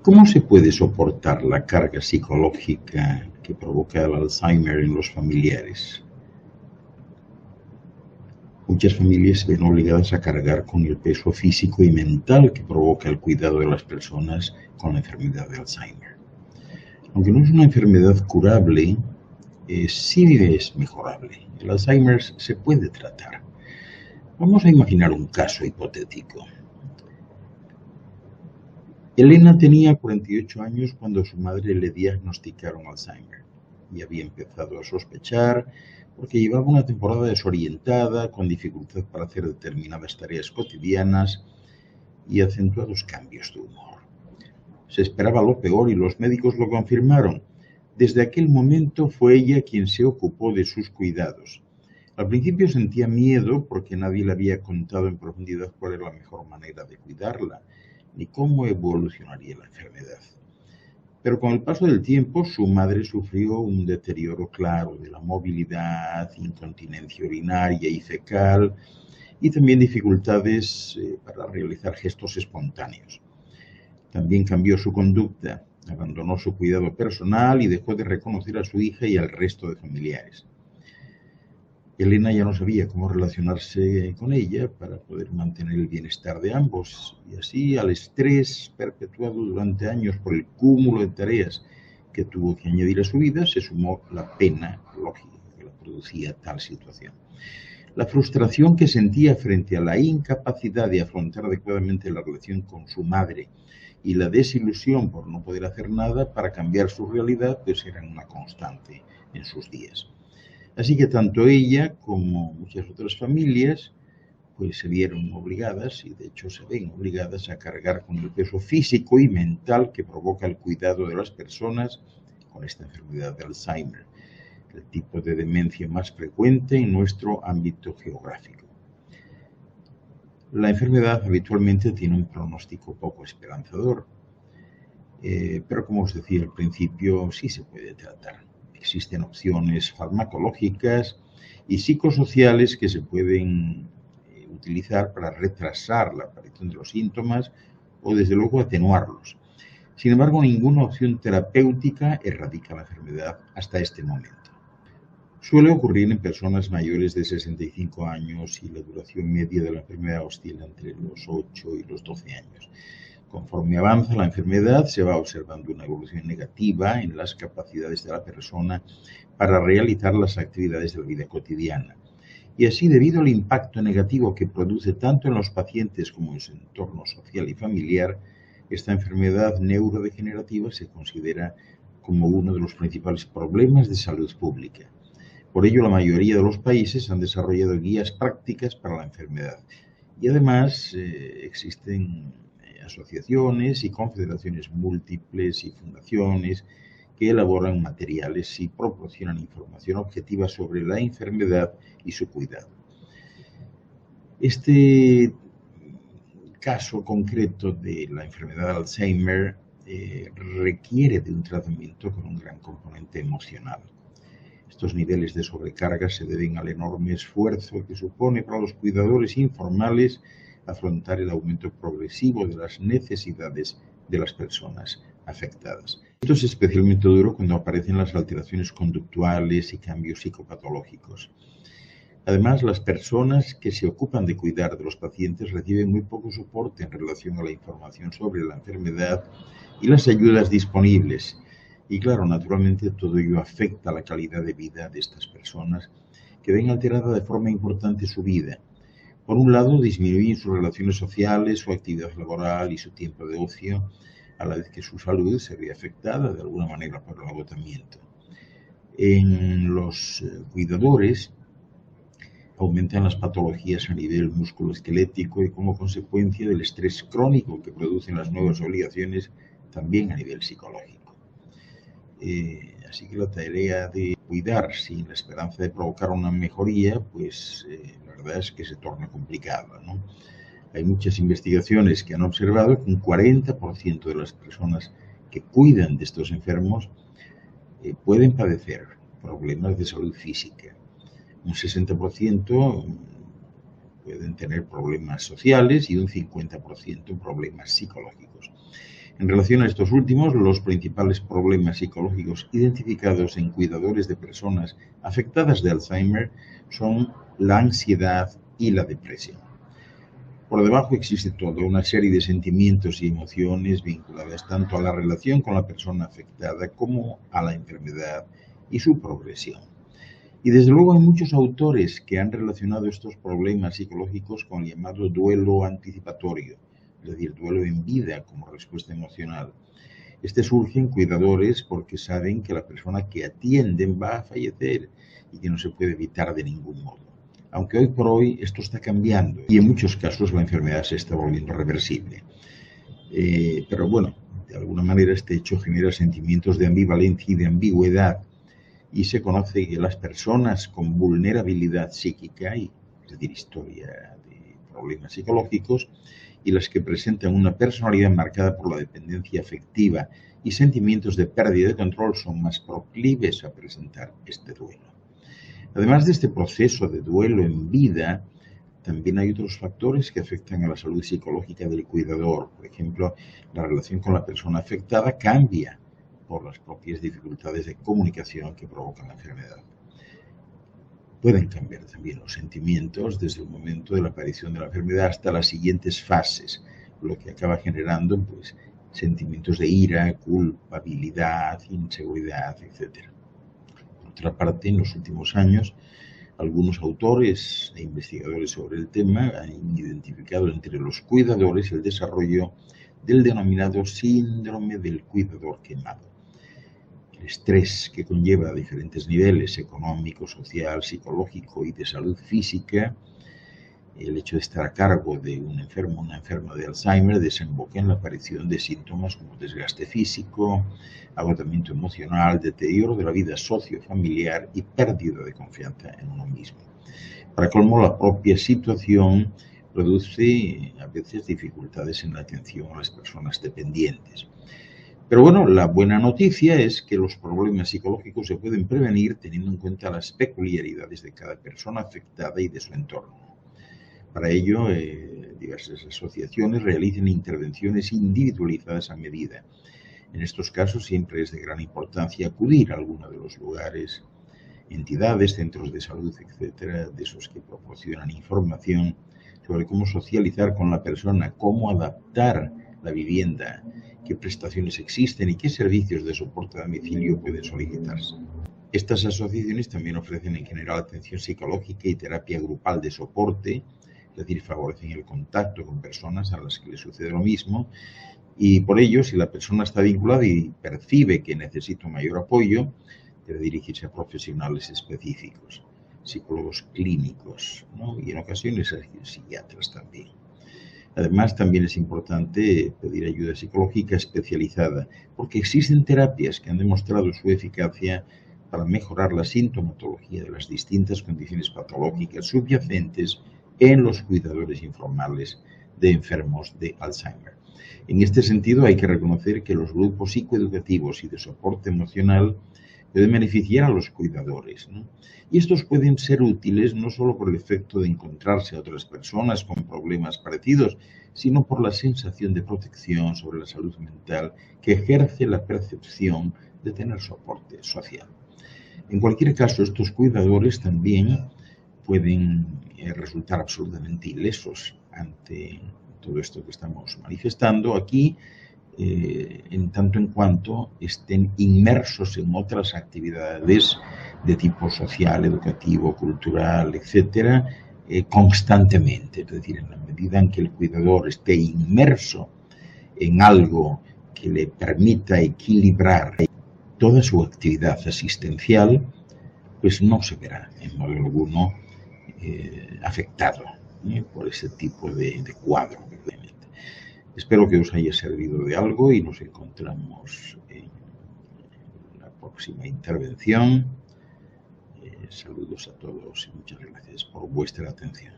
¿Cómo se puede soportar la carga psicológica que provoca el Alzheimer en los familiares? Muchas familias se ven obligadas a cargar con el peso físico y mental que provoca el cuidado de las personas con la enfermedad de Alzheimer. Aunque no es una enfermedad curable, sí es mejorable. El Alzheimer se puede tratar. Vamos a imaginar un caso hipotético. Elena tenía 48 años cuando su madre le diagnosticaron Alzheimer y había empezado a sospechar porque llevaba una temporada desorientada, con dificultad para hacer determinadas tareas cotidianas y acentuados cambios de humor. Se esperaba lo peor y los médicos lo confirmaron. Desde aquel momento fue ella quien se ocupó de sus cuidados. Al principio sentía miedo porque nadie le había contado en profundidad cuál era la mejor manera de cuidarla, ni cómo evolucionaría la enfermedad. Pero con el paso del tiempo, su madre sufrió un deterioro claro de la movilidad, incontinencia urinaria y fecal, y también dificultades para realizar gestos espontáneos. También cambió su conducta, abandonó su cuidado personal y dejó de reconocer a su hija y al resto de familiares. Elena ya no sabía cómo relacionarse con ella para poder mantener el bienestar de ambos, y así al estrés perpetuado durante años por el cúmulo de tareas que tuvo que añadir a su vida, se sumó la pena lógica que la producía tal situación. La frustración que sentía frente a la incapacidad de afrontar adecuadamente la relación con su madre y la desilusión por no poder hacer nada para cambiar su realidad, pues eran una constante en sus días. Así que tanto ella como muchas otras familias pues se vieron obligadas, y de hecho se ven obligadas, a cargar con el peso físico y mental que provoca el cuidado de las personas con esta enfermedad de Alzheimer, el tipo de demencia más frecuente en nuestro ámbito geográfico. La enfermedad habitualmente tiene un pronóstico poco esperanzador, pero como os decía al principio, sí se puede tratar. Existen opciones farmacológicas y psicosociales que se pueden utilizar para retrasar la aparición de los síntomas o, desde luego, atenuarlos. Sin embargo, ninguna opción terapéutica erradica la enfermedad hasta este momento. Suele ocurrir en personas mayores de 65 años y la duración media de la enfermedad oscila entre los 8 y los 12 años. Conforme avanza la enfermedad, se va observando una evolución negativa en las capacidades de la persona para realizar las actividades de la vida cotidiana. Y así, debido al impacto negativo que produce tanto en los pacientes como en su entorno social y familiar, esta enfermedad neurodegenerativa se considera como uno de los principales problemas de salud pública. Por ello, la mayoría de los países han desarrollado guías prácticas para la enfermedad. Y además existen asociaciones y confederaciones múltiples y fundaciones que elaboran materiales y proporcionan información objetiva sobre la enfermedad y su cuidado. Este caso concreto de la enfermedad de Alzheimer requiere de un tratamiento con un gran componente emocional. Estos niveles de sobrecarga se deben al enorme esfuerzo que supone para los cuidadores informales afrontar el aumento progresivo de las necesidades de las personas afectadas. Esto es especialmente duro cuando aparecen las alteraciones conductuales y cambios psicopatológicos. Además, las personas que se ocupan de cuidar de los pacientes reciben muy poco soporte en relación a la información sobre la enfermedad y las ayudas disponibles. Y claro, naturalmente todo ello afecta la calidad de vida de estas personas, que ven alterada de forma importante su vida. Por un lado, disminuyen sus relaciones sociales, su actividad laboral y su tiempo de ocio, a la vez que su salud se ve afectada de alguna manera por el agotamiento. En los cuidadores aumentan las patologías a nivel musculoesquelético y, como consecuencia del estrés crónico que producen las nuevas obligaciones, también a nivel psicológico. Así que la tarea de cuidar sin la esperanza de provocar una mejoría, pues la verdad es que se torna complicada, ¿no? Hay muchas investigaciones que han observado que un 40% de las personas que cuidan de estos enfermos pueden padecer problemas de salud física. Un 60% pueden tener problemas sociales y un 50% problemas psicológicos. En relación a estos últimos, los principales problemas psicológicos identificados en cuidadores de personas afectadas de Alzheimer son la ansiedad y la depresión. Por debajo existe toda una serie de sentimientos y emociones vinculadas tanto a la relación con la persona afectada como a la enfermedad y su progresión. Y desde luego hay muchos autores que han relacionado estos problemas psicológicos con el llamado duelo anticipatorio, es decir, duelo en vida como respuesta emocional. Este surge en cuidadores porque saben que la persona que atienden va a fallecer y que no se puede evitar de ningún modo. Aunque hoy por hoy esto está cambiando y en muchos casos la enfermedad se está volviendo reversible. Pero bueno, de alguna manera este hecho genera sentimientos de ambivalencia y de ambigüedad y se conoce que las personas con vulnerabilidad psíquica, es decir, historia de problemas psicológicos, y las que presentan una personalidad marcada por la dependencia afectiva y sentimientos de pérdida de control son más proclives a presentar este duelo. Además de este proceso de duelo en vida, también hay otros factores que afectan a la salud psicológica del cuidador. Por ejemplo, la relación con la persona afectada cambia por las propias dificultades de comunicación que provocan la enfermedad. Pueden cambiar también los sentimientos desde el momento de la aparición de la enfermedad hasta las siguientes fases, lo que acaba generando sentimientos de ira, culpabilidad, inseguridad, etc. Por otra parte, en los últimos años, algunos autores e investigadores sobre el tema han identificado entre los cuidadores el desarrollo del denominado síndrome del cuidador quemado. El estrés que conlleva a diferentes niveles, económico, social, psicológico y de salud física, el hecho de estar a cargo de un enfermo, una enferma de Alzheimer, desemboca en la aparición de síntomas como desgaste físico, agotamiento emocional, deterioro de la vida sociofamiliar y pérdida de confianza en uno mismo. Para colmo, la propia situación produce a veces dificultades en la atención a las personas dependientes. Pero bueno, la buena noticia es que los problemas psicológicos se pueden prevenir teniendo en cuenta las peculiaridades de cada persona afectada y de su entorno. Para ello, diversas asociaciones realizan intervenciones individualizadas a medida. En estos casos siempre es de gran importancia acudir a alguno de los lugares, entidades, centros de salud, etcétera, de esos que proporcionan información sobre cómo socializar con la persona, cómo adaptar la vivienda, qué prestaciones existen y qué servicios de soporte a domicilio pueden solicitarse. Estas asociaciones también ofrecen en general atención psicológica y terapia grupal de soporte, es decir, favorecen el contacto con personas a las que les sucede lo mismo y por ello, si la persona está vinculada y percibe que necesita un mayor apoyo, debe dirigirse a profesionales específicos, psicólogos clínicos, ¿no? Y en ocasiones a psiquiatras también. Además, también es importante pedir ayuda psicológica especializada, porque existen terapias que han demostrado su eficacia para mejorar la sintomatología de las distintas condiciones patológicas subyacentes en los cuidadores informales de enfermos de Alzheimer. En este sentido, hay que reconocer que los grupos psicoeducativos y de soporte emocional pueden beneficiar a los cuidadores, ¿no? Y estos pueden ser útiles no solo por el efecto de encontrarse a otras personas con problemas parecidos, sino por la sensación de protección sobre la salud mental que ejerce la percepción de tener soporte social. En cualquier caso, estos cuidadores también pueden resultar absolutamente ilesos ante todo esto que estamos manifestando aquí, en tanto en cuanto estén inmersos en otras actividades de tipo social, educativo, cultural, etcétera, constantemente. Es decir, en la medida en que el cuidador esté inmerso en algo que le permita equilibrar toda su actividad asistencial, pues no se verá en modo alguno afectado por ese tipo de cuadro. Espero que os haya servido de algo y nos encontramos en la próxima intervención. Saludos a todos y muchas gracias por vuestra atención.